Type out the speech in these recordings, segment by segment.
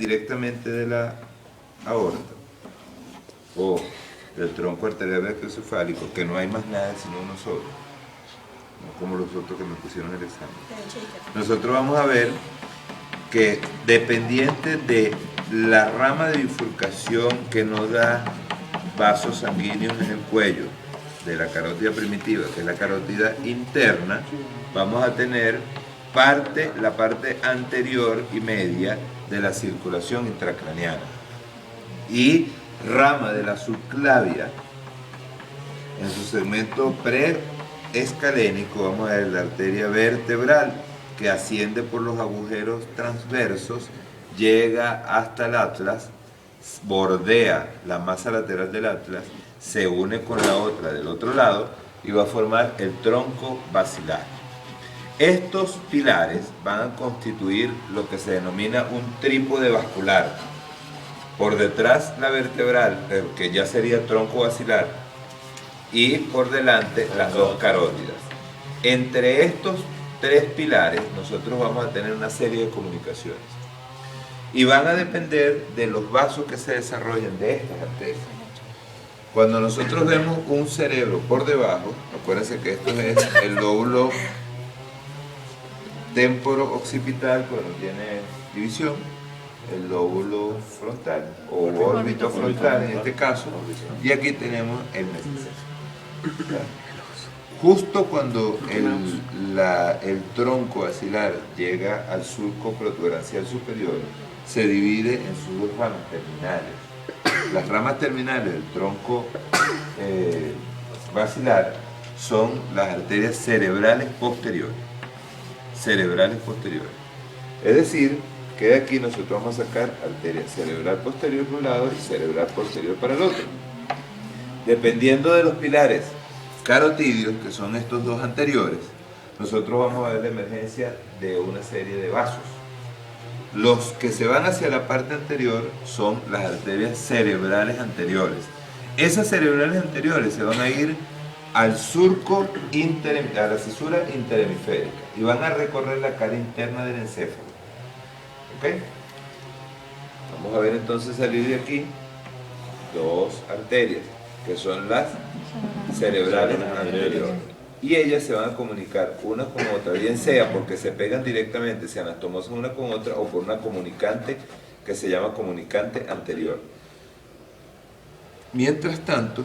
directamente de la aorta o del tronco arterial brachiocefálico, que no hay más nada sino uno solo, no como los otros que me pusieron en el examen, nosotros vamos a ver que dependiente de la rama de bifurcación que nos da vasos sanguíneos en el cuello de la carótida primitiva, que es la carótida interna, vamos a tener la parte anterior y media de la circulación intracraneana y rama de la subclavia en su segmento preescalénico. Vamos a ver la arteria vertebral que asciende por los agujeros transversos, llega hasta el atlas, bordea la masa lateral del atlas, se une con la otra del otro lado y va a formar el tronco basilar. Estos pilares van a constituir lo que se denomina un trípode vascular. Por detrás la vertebral, que ya sería tronco basilar, y por delante las dos carótidas. Entre estos tres pilares nosotros vamos a tener una serie de comunicaciones y van a depender de los vasos que se desarrollen de estas arterias. Cuando nosotros vemos un cerebro por debajo, acuérdense que esto es el lóbulo temporo-occipital, cuando tiene división, el lóbulo frontal o órbito frontal en este caso, y aquí tenemos el mesocelo. Justo cuando el tronco basilar llega al surco protuberancial superior, se divide en sus dos ramas terminales. Las ramas terminales del tronco basilar son las arterias cerebrales posteriores. Es decir, que de aquí nosotros vamos a sacar arteria cerebral posterior por un lado y cerebral posterior para el otro. Dependiendo de los pilares carotídeos, que son estos dos anteriores, nosotros vamos a ver la emergencia de una serie de vasos. Los que se van hacia la parte anterior son las arterias cerebrales anteriores. Esas cerebrales anteriores se van a ir al surco a la cisura interhemisférica y van a recorrer la cara interna del encéfalo. ¿Ok? Vamos a ver entonces salir de aquí dos arterias, que son las cerebrales anteriores. Y ellas se van a comunicar una con otra, bien sea porque se pegan directamente, se anastomosan una con otra, o por una comunicante que se llama comunicante anterior. Mientras tanto,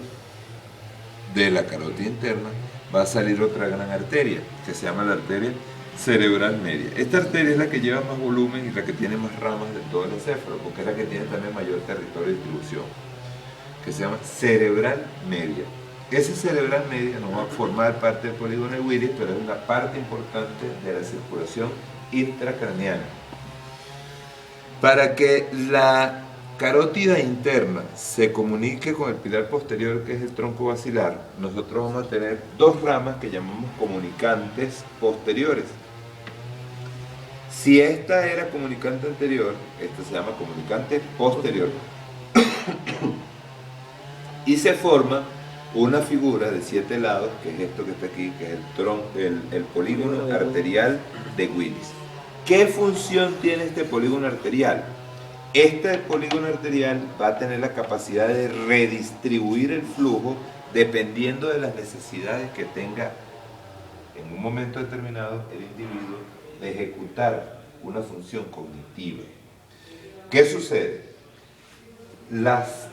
de la carótida interna va a salir otra gran arteria, que se llama la arteria cerebral media. Esta arteria es la que lleva más volumen y la que tiene más ramas de todo el encéfalo, porque es la que tiene también mayor territorio de distribución, que se llama cerebral media. Esa cerebral media no va a formar parte del polígono de Willis, pero es una parte importante de la circulación intracraneana. Para que la carótida interna se comunique con el pilar posterior, que es el tronco basilar, nosotros vamos a tener dos ramas que llamamos comunicantes posteriores. Si esta era comunicante anterior, esta se llama comunicante posterior. Y se forma una figura de 7 lados, que es esto que está aquí, que es el polígono arterial de Willis. ¿Qué función tiene este polígono arterial? Este polígono arterial va a tener la capacidad de redistribuir el flujo dependiendo de las necesidades que tenga en un momento determinado el individuo de ejecutar una función cognitiva. ¿Qué sucede?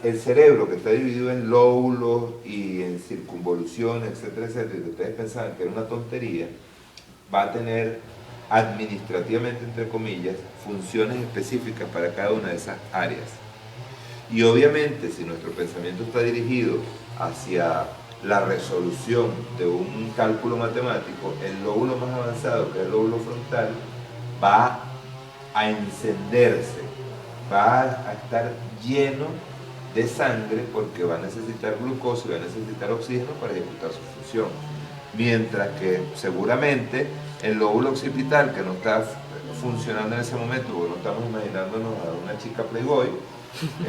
El cerebro, que está dividido en lóbulos y en circunvoluciones, etcétera, etcétera, y que ustedes pensaban que era una tontería, va a tener administrativamente, entre comillas, funciones específicas para cada una de esas áreas. Y obviamente, si nuestro pensamiento está dirigido hacia la resolución de un cálculo matemático, el lóbulo más avanzado, que es el lóbulo frontal, va a encenderse, va a estar lleno de sangre porque va a necesitar glucosa y va a necesitar oxígeno para ejecutar su función. Mientras que seguramente el lóbulo occipital, que no está funcionando en ese momento, porque no estamos imaginándonos a una chica playboy,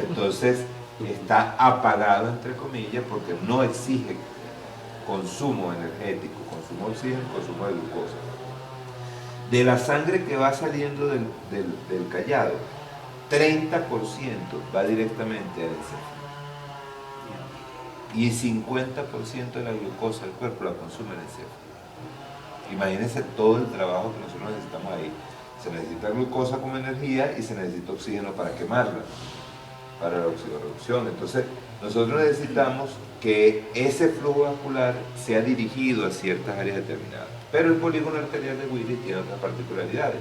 entonces está apagado, entre comillas, porque no exige consumo energético, consumo de oxígeno, consumo de glucosa. De la sangre que va saliendo del callado, 30% va directamente al encéfalo. Y 50% de la glucosa del cuerpo la consume el encéfalo. Imagínense todo el trabajo que nosotros necesitamos ahí. Se necesita glucosa como energía y se necesita oxígeno para quemarla, para la oxidorreducción. Entonces, nosotros necesitamos que ese flujo vascular sea dirigido a ciertas áreas determinadas. Pero el polígono arterial de Willis tiene otras particularidades,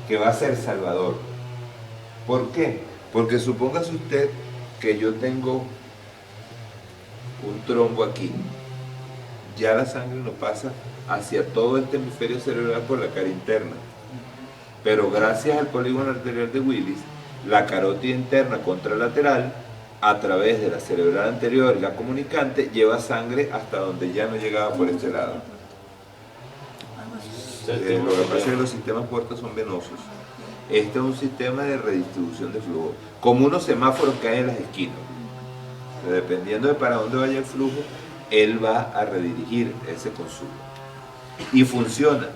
que va a ser salvador. ¿Por qué? Porque supóngase usted que yo tengo un trombo aquí. Ya la sangre no pasa hacia todo este hemisferio cerebral por la cara interna. Pero gracias al polígono arterial de Willis, la carótida interna contralateral, a través de la cerebral anterior y la comunicante, lleva sangre hasta donde ya no llegaba por este lado. Lo que pasa es que los sistemas puertas son venosos. Este es un sistema de redistribución de flujo, como unos semáforos que hay en las esquinas. Pero dependiendo de para dónde vaya el flujo, él va a redirigir ese consumo. Y funciona.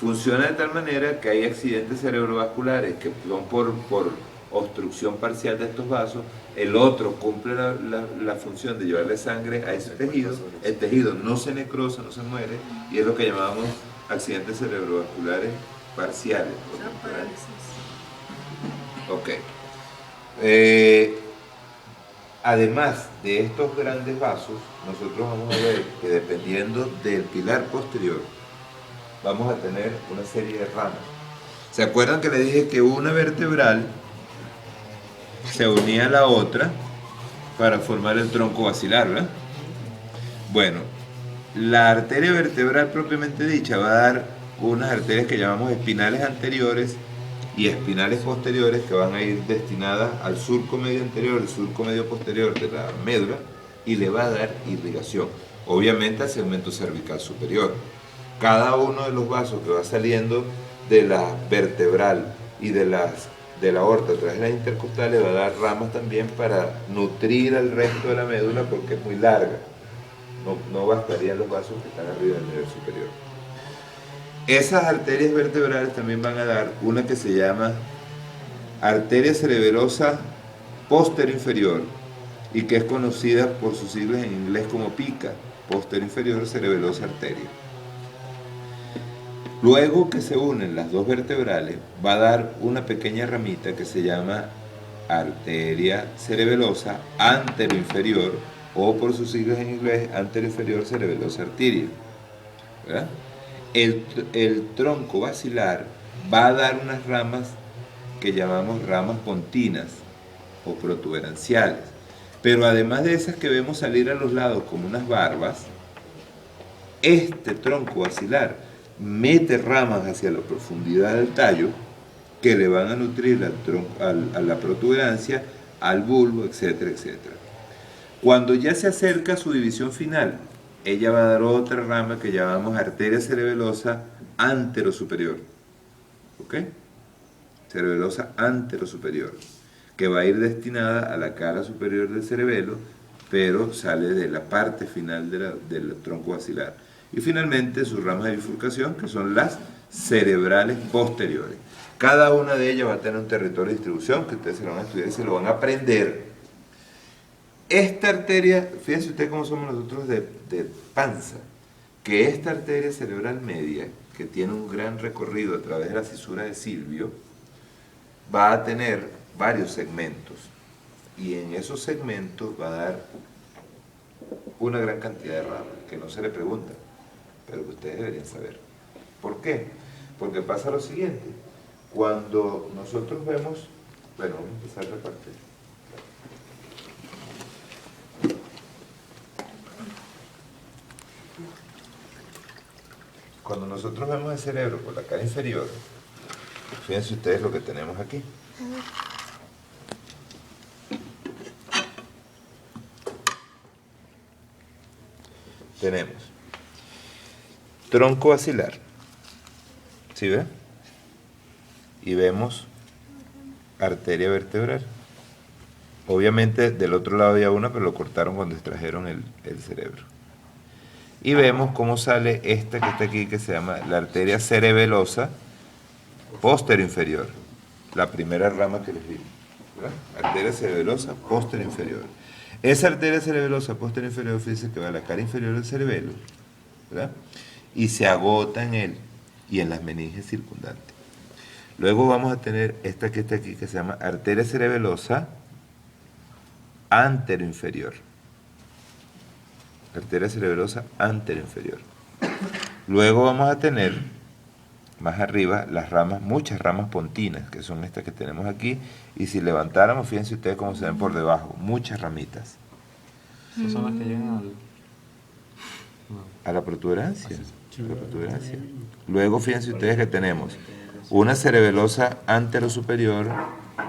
Funciona de tal manera que hay accidentes cerebrovasculares que son por obstrucción parcial de estos vasos. El otro cumple la función de llevarle sangre a ese tejido. El tejido no se necrosa, no se muere, y es lo que llamamos accidentes cerebrovasculares parciales. Ok. Además de estos grandes vasos, nosotros vamos a ver que dependiendo del pilar posterior, vamos a tener una serie de ramas. ¿Se acuerdan que le dije que una vertebral se unía a la otra para formar el tronco basilar, ¿verdad? Bueno, la arteria vertebral propiamente dicha va a dar unas arterias que llamamos espinales anteriores y espinales posteriores, que van a ir destinadas al surco medio anterior, el surco medio posterior de la médula, y le va a dar irrigación, obviamente al segmento cervical superior. Cada uno de los vasos que va saliendo de la vertebral y de la aorta a través de las intercostales va a dar ramas también para nutrir al resto de la médula, porque es muy larga. No bastarían los vasos que están arriba del nivel superior. Esas arterias vertebrales también van a dar una que se llama arteria cerebelosa posterior-inferior, y que es conocida por sus siglas en inglés como PICA, posterior-inferior cerebelosa arteria. Luego que se unen las dos vertebrales, va a dar una pequeña ramita que se llama arteria cerebelosa anteroinferior, o por sus siglas en inglés, anteroinferior cerebelosa arteria. ¿Verdad? El tronco basilar va a dar unas ramas que llamamos ramas pontinas o protuberanciales. Pero además de esas que vemos salir a los lados como unas barbas, este tronco basilar mete ramas hacia la profundidad del tallo que le van a nutrir a la protuberancia, al bulbo, etcétera, etcétera. Cuando ya se acerca a su división final, ella va a dar otra rama que llamamos arteria cerebelosa anterosuperior. ¿Ok? Cerebelosa anterosuperior, que va a ir destinada a la cara superior del cerebelo, pero sale de la parte final del tronco basilar. Y finalmente sus ramas de bifurcación, que son las cerebrales posteriores. Cada una de ellas va a tener un territorio de distribución que ustedes se lo van a estudiar y se lo van a aprender. Esta arteria, fíjense ustedes cómo somos nosotros de panza, que esta arteria cerebral media, que tiene un gran recorrido a través de la cisura de Silvio, va a tener varios segmentos, y en esos segmentos va a dar una gran cantidad de ramas, que no se le pregunta, pero que ustedes deberían saber. ¿Por qué? Porque pasa lo siguiente: cuando nosotros vemos, bueno, vamos a empezar la parte. Cuando nosotros vemos el cerebro por la cara inferior, fíjense ustedes lo que tenemos aquí. Tenemos tronco basilar, ¿sí ve? Y vemos arteria vertebral. Obviamente del otro lado había una, pero lo cortaron cuando extrajeron el cerebro. Y vemos cómo sale esta que está aquí, que se llama la arteria cerebelosa posterior inferior. la primera rama que les dimos, ¿verdad? Arteria cerebelosa posterior inferior. Esa arteria cerebelosa posterior inferior, fíjense que va a la cara inferior del cerebelo, ¿verdad? Y se agota en él y en las meninges circundantes. Luego vamos a tener esta que está aquí, que se llama arteria cerebelosa anteroinferior. Arteria cerebelosa anteroinferior. Luego vamos a tener más arriba las ramas, muchas ramas pontinas, que son estas que tenemos aquí, y si levantáramos, fíjense ustedes cómo se ven por debajo, muchas ramitas. Esas son las que llegan al... A la protuberancia. A la protuberancia. Luego fíjense ustedes que tenemos una cerebelosa anterosuperior,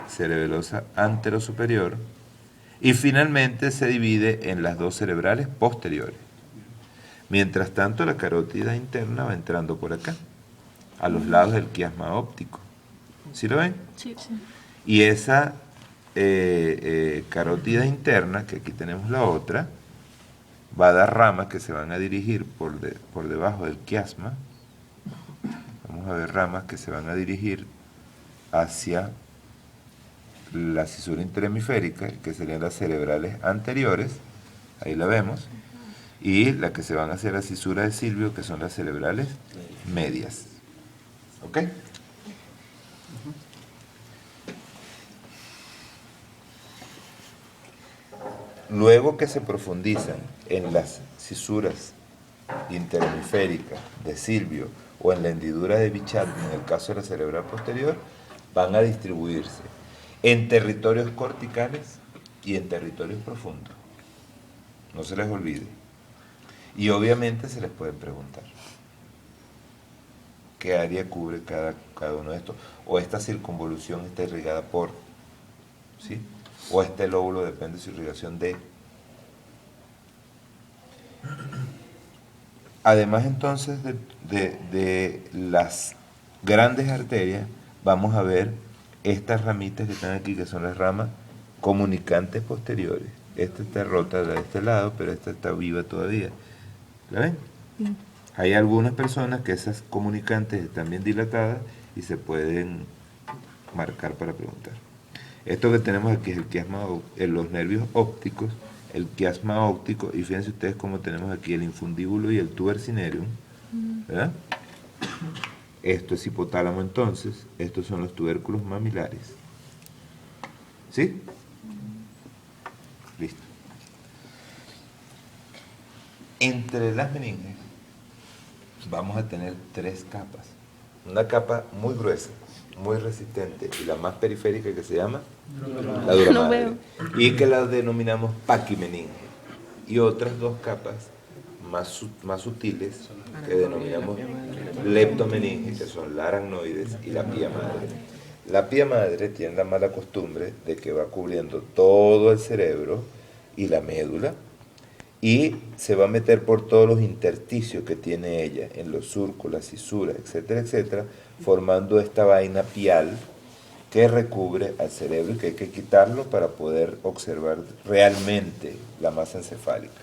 cerebelosa anterosuperior, y finalmente se divide en las dos cerebrales posteriores. Mientras tanto, la carótida interna va entrando por acá, a los lados del quiasma óptico. ¿Sí lo ven? Sí. Y esa carótida interna, que aquí tenemos la otra, va a dar ramas que se van a dirigir por debajo del quiasma. Vamos a ver ramas que se van a dirigir hacia la cisura interhemisférica, que serían las cerebrales anteriores, ahí la vemos, y la que se van hacia la cisura de Silvio, que son las cerebrales medias. ¿Ok? Luego que se profundizan en las cisuras interhemisféricas de Silvio o en la hendidura de Bichat, en el caso de la cerebral posterior, van a distribuirse en territorios corticales y en territorios profundos. No se les olvide. Y obviamente se les puede preguntar qué área cubre cada uno de estos, o esta circunvolución está irrigada por, ¿sí? O este lóbulo depende de su irrigación de. Además entonces de las grandes arterias, vamos a ver estas ramitas que están aquí, que son las ramas comunicantes posteriores. Esta está rota de este lado, pero esta está viva todavía. ¿La ven? Sí. Hay algunas personas que esas comunicantes están bien dilatadas y se pueden marcar para preguntar. Esto que tenemos aquí es el quiasma, los nervios ópticos, el quiasma óptico, y fíjense ustedes cómo tenemos aquí el infundíbulo y el tuber cinereum, ¿verdad? Esto es hipotálamo entonces, estos son los tubérculos mamilares. ¿Sí? Listo. Entre las meninges vamos a tener tres capas. Una capa muy gruesa, muy resistente, y la más periférica que se llama la dura No madre, veo. y que la denominamos paquimeninge, y otras dos capas más sutiles que denominamos leptomeninge, que son la aracnoides y la pía madre. La pía madre tiene la mala costumbre de que va cubriendo todo el cerebro y la médula, y se va a meter por todos los intersticios que tiene ella, en los surcos, las cisuras, etcétera, etcétera, formando esta vaina pial que recubre al cerebro y que hay que quitarlo para poder observar realmente la masa encefálica.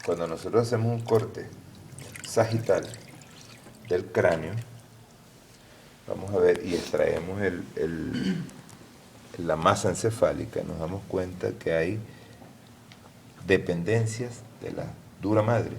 Cuando nosotros hacemos un corte sagital del cráneo, vamos a ver, y extraemos la masa encefálica, nos damos cuenta que hay dependencias de la dura madre.